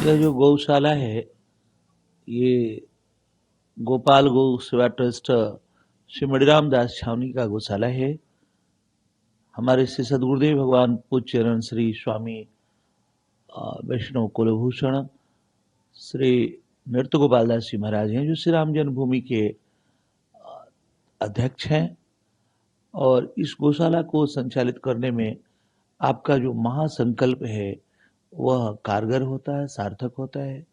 यह जो गौशाला है, ये गोपाल गौ सेवा ट्रस्ट श्री मणिराम दास छावनी का गौशाला है। हमारे श्री सदगुरुदेव भगवान पूज्य चरण श्री स्वामी वैष्णव कुलभूषण श्री नृत्य गोपाल दास जी महाराज हैं, जो श्री राम जन्मभूमि के अध्यक्ष हैं। और इस गौशाला को संचालित करने में आपका जो महासंकल्प है वह कारगर होता है, सार्थक होता है।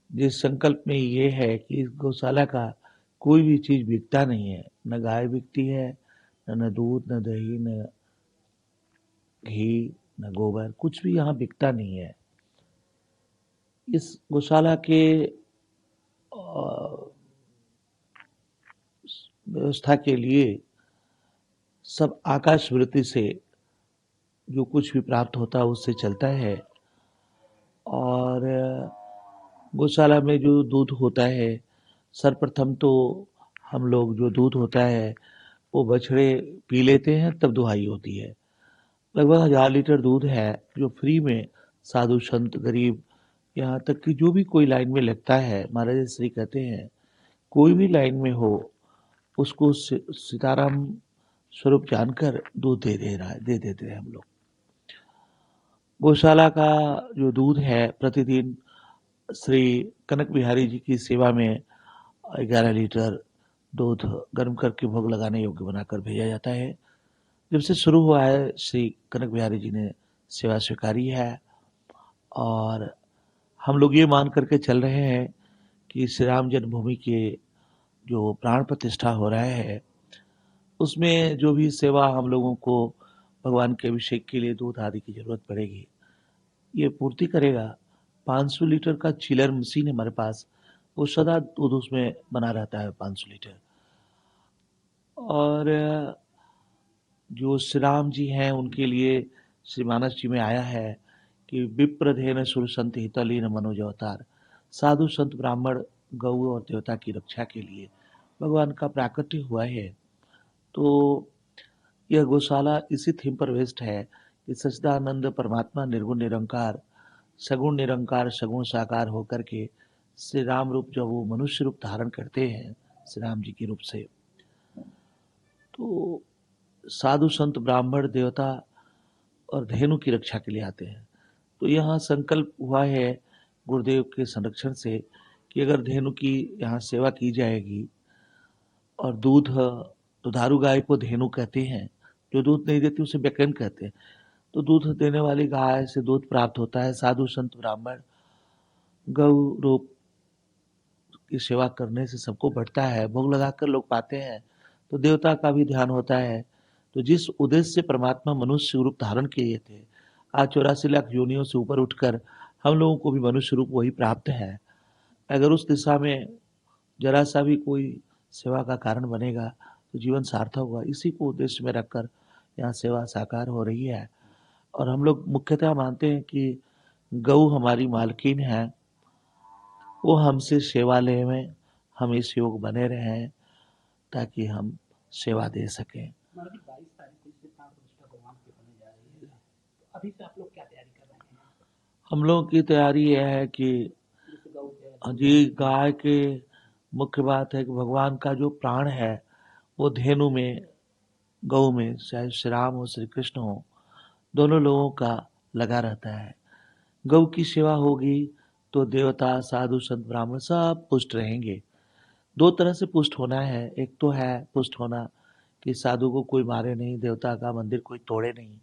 जिस संकल्प में ये है कि इस गौशाला का कोई भी चीज बिकता नहीं है, न गाय बिकती है, न दूध, न दही, न घी, न गोबर, कुछ भी यहाँ बिकता नहीं है। इस गौशाला के व्यवस्था के लिए सब आकाश वृत्ति से जो कुछ भी प्राप्त होता है उससे चलता है। और गौशाला में जो दूध होता है, सर्वप्रथम तो हम लोग जो दूध होता है वो बछड़े पी लेते हैं, तब दुहाई होती है। लगभग 1000 लीटर दूध है जो फ्री में साधु संत गरीब, यहाँ तक कि जो भी कोई लाइन में लगता है, महाराज श्री कहते हैं कोई भी लाइन में हो उसको सीताराम स्वरूप जानकर दूध दे देते हैं हम लोग। गौशाला का जो दूध है प्रतिदिन श्री कनक बिहारी जी की सेवा में 11 लीटर दूध गर्म करके भोग लगाने योग्य बनाकर भेजा जाता है। जब से शुरू हुआ है श्री कनक बिहारी जी ने सेवा स्वीकारी है, और हम लोग ये मान करके चल रहे हैं कि श्री राम जन्मभूमि के जो प्राण प्रतिष्ठा हो रहा है उसमें जो भी सेवा हम लोगों को भगवान के अभिषेक के लिए दूध आदि की जरूरत पड़ेगी, ये पूर्ति करेगा। 500 लीटर का चिलर मशीन है हमारे पास, वो सदा दूध उसमें बना रहता है 500 लीटर। और जो श्री राम जी हैं उनके लिए श्री मानस जी में आया है कि विप्रधेन सुर संत हितलीन मनोज अवतार, साधु संत ब्राह्मण गौ और देवता की रक्षा के लिए भगवान का प्राकट्य हुआ है। तो यह गौशाला इसी थीम पर बेस्ड है कि सच्चिदानंद परमात्मा निर्गुण निरंकार, सगुण निरंकार, सगुण साकार होकर के श्री राम रूप जब वो मनुष्य रूप धारण करते हैं श्री राम जी के रूप से, तो साधु संत ब्राह्मण देवता और धेनु की रक्षा के लिए आते हैं। तो यहाँ संकल्प हुआ है गुरुदेव के संरक्षण से कि अगर धेनु की यहाँ सेवा की जाएगी, और दूध, दुधारू गाय को धेनु कहते हैं, जो दूध नहीं देती उसे बेकन कहते हैं। तो दूध देने वाली गाय से दूध प्राप्त होता है। साधु संत ब्राह्मण गौ रूप की सेवा करने से सबको बढ़ता है, भोग लगाकर लोग पाते हैं, तो देवता का भी ध्यान होता है। तो जिस उद्देश्य से परमात्मा मनुष्य रूप धारण किए थे, आज 84 लाख योनियों से ऊपर उठकर हम लोगों को भी मनुष्य रूप वही प्राप्त है। अगर उस दिशा में जरा सा भी कोई सेवा का कारण बनेगा तो जीवन सार्थक होगा। इसी को उद्देश्य में रखकर यहाँ सेवा साकार हो रही है। और हम लोग मुख्यतः मानते हैं कि गौ हमारी मालकिन है, वो हमसे सेवा ले में हम इस योग बने रहें ताकि हम सेवा दे सकें। 22 तारीख को इससे प्राण प्रतिष्ठा भगवान की होने जा रही है, तो अभी से आप लोग क्या तैयारी कर रहे हैं? हम लोगों की तैयारी यह है कि जी, गाय के मुख्य बात है कि भगवान का जो प्राण है वो धेनु में, गौ में, चाहे श्री राम हो श्री कृष्ण हो, दोनों लोगों का लगा रहता है। गौ की सेवा होगी तो देवता, साधु, संत, ब्राह्मण सब पुष्ट रहेंगे। 2 तरह से पुष्ट होना है। एक तो है पुष्ट होना कि साधु को कोई मारे नहीं, देवता का मंदिर कोई तोड़े नहीं,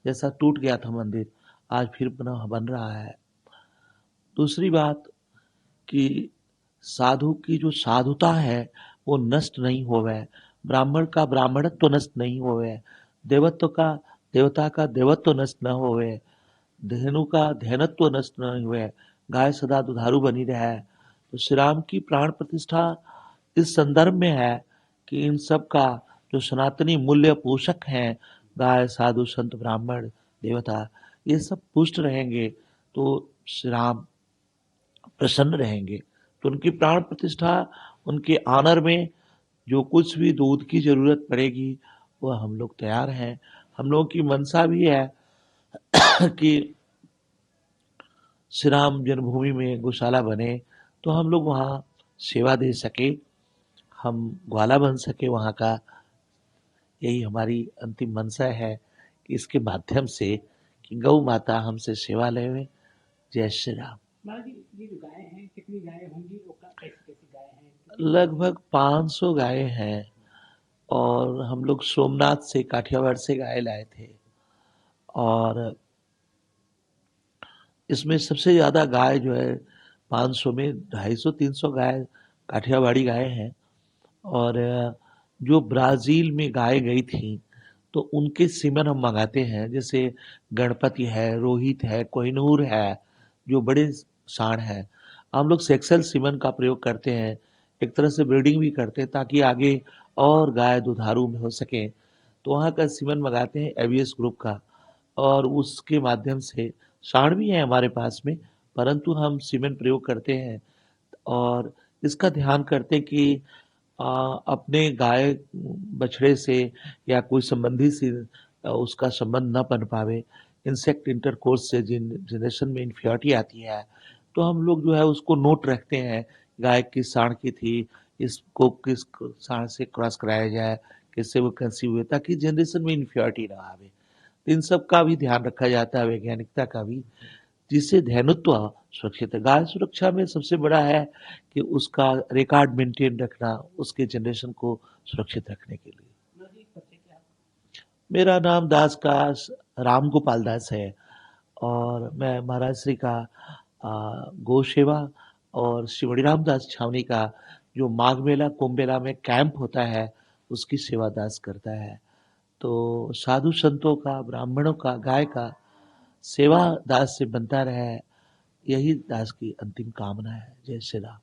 जैसा टूट गया था मंदिर आज फिर पुनः बन रहा है। दूसरी बात कि साधु की जो साधुता है वो नष्ट नहीं होवे, ब्राह्मण का ब्राह्मणत्व तो नष्ट नहीं होवे, देवत्व का, देवता का देवत्व तो नष्ट न होवे, धेनु का धेनत्व नष्ट नहीं हुए, गाय सदा दुधारू बनी रहे। तो श्री राम की प्राण प्रतिष्ठा इस संदर्भ में है कि इन सब का जो सनातनी मूल्य पोषक हैं, गाय, साधु, संत, ब्राह्मण, देवता, ये सब पुष्ट रहेंगे तो श्री राम प्रसन्न रहेंगे। तो उनकी प्राण प्रतिष्ठा, उनके आनर में जो कुछ भी दूध की जरूरत पड़ेगी वह हम लोग तैयार हैं। हम लोगों की मनसा भी है कि श्री राम जन्मभूमि में गौशाला बने तो हम लोग वहाँ सेवा दे सके, हम ग्वाला बन सके वहाँ का। यही हमारी अंतिम मंशा है कि इसके माध्यम से कि गौ माता हमसे सेवा लेवे। जय श्री राम। महाराज जी, ये जो गाय हैं कितनी गायें होंगी, वो कैसी कैसी गाय हैं? लगभग 500 गायें हैं और हम लोग सोमनाथ से, काठियावाड़ से गाय लाए थे। और इसमें सबसे ज़्यादा गाय जो है 500 में 250-300 गाय काठियावाड़ी गाय हैं। और जो ब्राज़ील में गाय गई थी तो उनके सीमन हम मंगाते हैं, जैसे गणपति है, रोहित है, कोहिनूर है, जो बड़े सांड हैं। हम लोग सेक्सुअल सीमन का प्रयोग करते हैं, एक तरह से ब्रीडिंग भी करते हैं ताकि आगे और गाय दुधारू में हो सकें। तो वहाँ का सीमन मंगाते हैं एवीएस ग्रुप का, और उसके माध्यम से सांड भी हैं हमारे पास में, परंतु हम सीमेन प्रयोग करते हैं। और इसका ध्यान करते हैं कि अपने गाय बछड़े से या कोई संबंधी से उसका संबंध न बन पावे। इंसेक्ट इंटरकोर्स से जिन जनरेशन में इन्फ्योरिटी आती है तो हम लोग जो है उसको नोट रखते हैं, गाय किस सांड की थी, इसको किस सांड से क्रॉस कराया जाए, किससे वो कंसीव हुए, ताकि जनरेशन में इन्फ्योरिटी ना आवे। इन सब का भी ध्यान रखा जाता है, वैज्ञानिकता का भी, जिससे धेनुत्व सुरक्षित है। गाय सुरक्षा में सबसे बड़ा है कि उसका रिकॉर्ड मेंटेन रखना, उसके जनरेशन को सुरक्षित रखने के लिए। महाराज जी, परिचय क्या है? मेरा नाम दास का राम गोपाल दास है और मैं महाराज श्री का गौ सेवा और श्री मणिराम दास छावनी का जो माघ मेला कुंभ मेला में कैंप होता है उसकी सेवा दास करता है। तो साधु संतों का, ब्राह्मणों का, गाय का सेवा दास से बनता रहे, यही दास की अंतिम कामना है। जय श्री राम।